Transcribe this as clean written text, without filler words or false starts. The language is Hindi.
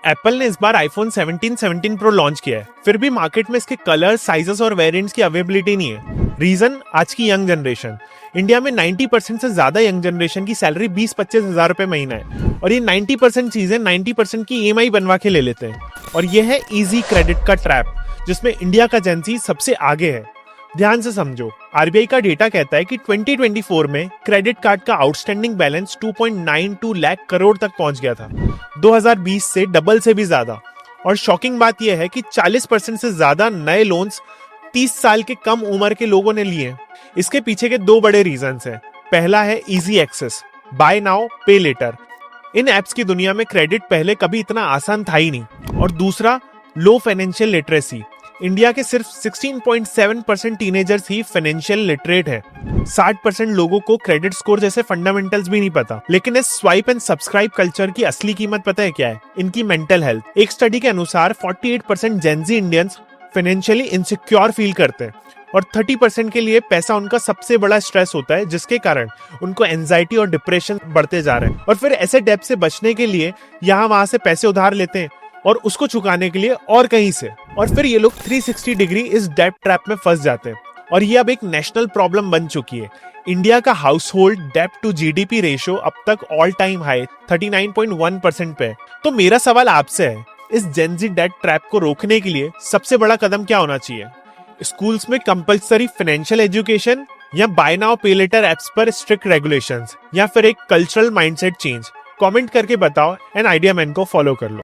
एप्पल ने इस बार आईफोन 17, 17 प्रो लॉन्च किया है, फिर भी मार्केट में इसके कलर, साइजेस और वेरिएंट्स की अवेलेबिलिटी नहीं है। रीजन आज की यंग जनरेशन। इंडिया में 90% से ज्यादा यंग जनरेशन की सैलरी 20-25 हजार रुपए महीना है और ये 90% चीजें 90% की ईएमआई बनवा के ले लेते हैं। और ये है इजी क्रेडिट का ट्रैप, जिसमें इंडिया का जेनजी सबसे आगे है। ध्यान से समझो, आरबीआई का डेटा कहता है कि 2024 में क्रेडिट कार्ड का आउटस्टैंडिंग बैलेंस 2.92 लाख करोड़ तक पहुंच गया था, 2020 से डबल से भी ज्यादा। और शॉकिंग बात यह है कि 40% से ज्यादा नए लोन्स 30 साल के कम उम्र के लोगों ने लिए। इसके पीछे के दो बड़े रीजंस हैं। पहला है इजी एक्सेस, बाय नाउ पे लेटर। इन एप्स की दुनिया में क्रेडिट पहले कभी इतना आसान था ही नहीं। और दूसरा, लो फाइनेंशियल लिटरेसी। इंडिया के सिर्फ 16.7% टीनेजर्स ही फाइनेंशियल लिटरेट है। 60% लोगों को क्रेडिट स्कोर जैसे फंडामेंटल्स भी नहीं पता। लेकिन इस स्वाइप एंड सब्सक्राइब कल्चर की असली कीमत पता है क्या है? इनकी मेंटल हेल्थ। एक स्टडी के अनुसार 48% Gen Z Indians financially insecure feel करते हैं और 30% के लिए पैसा उनका सबसे बड़ा स्ट्रेस होता है, जिसके कारण उनको एंजाइटी और डिप्रेशन बढ़ते जा रहे हैं। और फिर ऐसे डेब्ट से बचने के लिए यहाँ वहां से पैसे उधार लेते हैं और उसको चुकाने के लिए और कहीं से। और फिर ये लोग 360 डिग्री इस डेब्ट ट्रैप में फंस जाते हैं और ये अब एक नेशनल प्रॉब्लम बन चुकी है। इंडिया का हाउस होल्ड डेब्ट टू जीडीपी रेशियो अब तक ऑल टाइम हाई 39.1% पे है। तो मेरा सवाल आपसे है, इस जेनजी डेब्ट ट्रैप को रोकने के लिए सबसे बड़ा कदम क्या होना चाहिए? स्कूल्स में कंपलसरी फाइनेंशियल एजुकेशन, या बाय नाउ पे लेटर एप्स पर स्ट्रिक्ट रेगुलेशंस, या फिर एक कल्चरल माइंडसेट चेंज? कमेंट करके बताओ एंड आइडिया मैन को फॉलो कर लो।